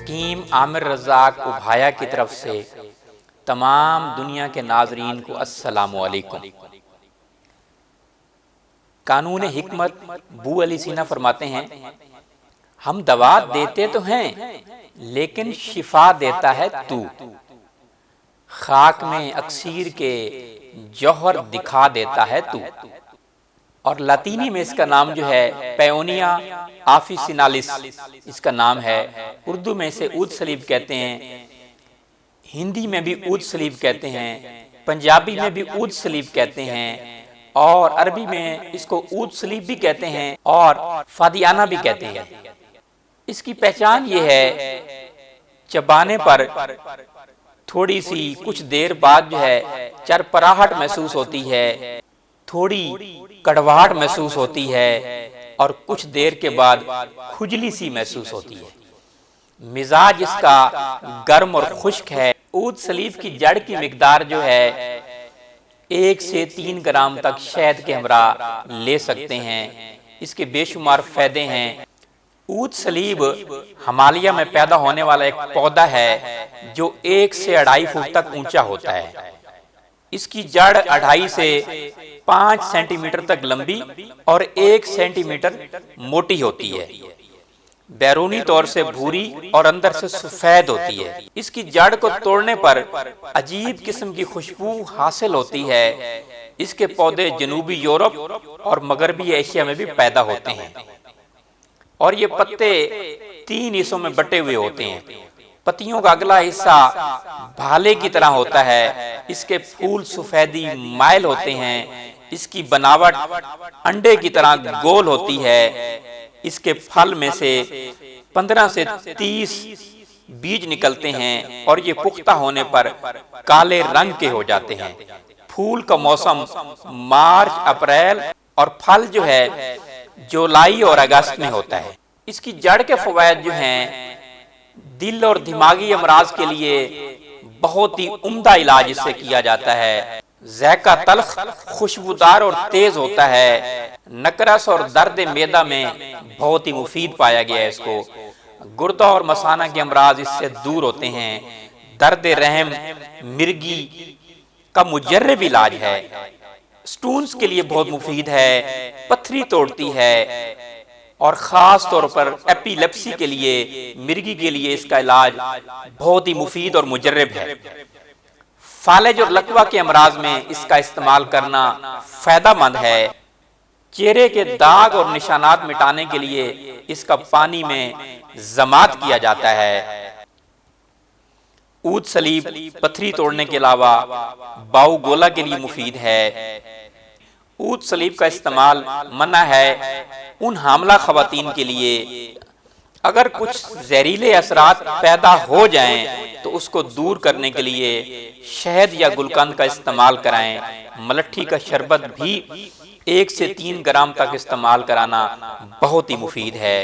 حکیم عامر رزاق ابھایا کی طرف سے تمام دنیا کے ناظرین کو السلام علیکم۔ قانون حکمت بو علی سینا فرماتے ہیں، ہم دوا دیتے تو ہیں لیکن شفا دیتا ہے تو، خاک میں اکسیر کے جوہر دکھا دیتا ہے تو۔ اور لاطینی میں اس کا نام جو ہے پیونیا آفیسینالس اس کا نام ہے، اردو میں اسے عود صلیب کہتے ہیں، ہندی میں بھی عود صلیب کہتے ہیں، پنجابی میں بھی عود صلیب کہتے ہیں، اور عربی میں اس کو عود صلیب بھی کہتے ہیں اور فادیانہ بھی کہتے ہیں۔ اس کی پہچان یہ ہے، چبانے پر تھوڑی سی کچھ دیر بعد جو ہے چرپراہٹ محسوس ہوتی ہے، تھوڑی کڑواہٹ محسوس ہوتی ہے اور کچھ دیر کے بعد کھجلی سی محسوس ہوتی ہے۔ مزاج اس کا گرم اور خشک ہے۔ عود صلیب کی جڑ کی مقدار جو ہے 1 سے 3 گرام تک شہد کے ہمراہ لے سکتے ہیں۔ اس کے بے شمار فائدے ہیں۔ عود صلیب ہمالیہ میں پیدا ہونے والا ایک پودا ہے جو 1 سے 2.5 فٹ تک اونچا ہوتا ہے۔ اس کی جڑ 2.5 سے 5 سینٹی میٹر تک لمبی اور 1 سینٹی میٹر موٹی ہوتی ہے، بیرونی طور سے بھوری اور اندر سے سفید ہوتی ہے۔ اس کی جڑ کو توڑنے پر عجیب قسم کی خوشبو حاصل ہوتی ہے۔ اس کے پودے جنوبی یورپ اور مغربی ایشیا میں بھی پیدا ہوتے ہیں، اور یہ پتے 3 حصوں میں بٹے ہوئے ہوتے ہیں۔ پتیوں کا اگلا حصہ بھالے کی طرح ہوتا ہے، اس کے پھول سفیدی مائل ہوتے ہیں، اس کی بناوٹ انڈے کی طرح گول ہوتی ہے۔ اس کے پھل میں سے 15 سے 30 بیج نکلتے ہیں اور یہ پختہ ہونے پر کالے رنگ کے ہو جاتے ہیں۔ پھول کا موسم مارچ اپریل اور پھل جو ہے جولائی اور اگست میں ہوتا ہے۔ اس کی جڑ کے فوائد جو ہیں، دل اور دماغی امراض کے لیے بہت ہی عمدہ علاج اس سے کیا جاتا ہے۔ ذائقہ تلخ، خوشبودار اور تیز ہوتا ہے۔ نکرس اور درد معدہ میں بہت ہی مفید پایا گیا ہے اس کو۔ گردہ اور مثانہ کے امراض اس سے دور ہوتے ہیں۔ درد رحم، مرگی کا مجرب علاج ہے۔ سٹونز کے لیے بہت مفید ہے، پتھری توڑتی ہے، اور خاص طور پر ایپیلیپسی کے لیے، مرگی کے لیے اس کا علاج بہت ہی مفید اور مجرب ہے۔ فالج اور لکوہ کے امراض میں اس کا استعمال کرنا فائدہ مند ہے۔ چہرے کے داغ اور نشانات مٹانے کے لیے اس کا پانی میں ضماد کیا جاتا ہے۔ عود صلیب پتھری توڑنے کے علاوہ باؤ گولا کے لیے مفید ہے۔ عود صلیب کا استعمال منع ہے ان حاملہ خواتین کے لیے۔ اگر کچھ زہریلے اثرات پیدا ہو جائیں تو اس کو دور کرنے کے لیے شہد یا گلقند کا استعمال کرائیں۔ ملٹھی کا شربت بھی 1 سے 3 گرام تک استعمال کرانا بہت ہی مفید ہے۔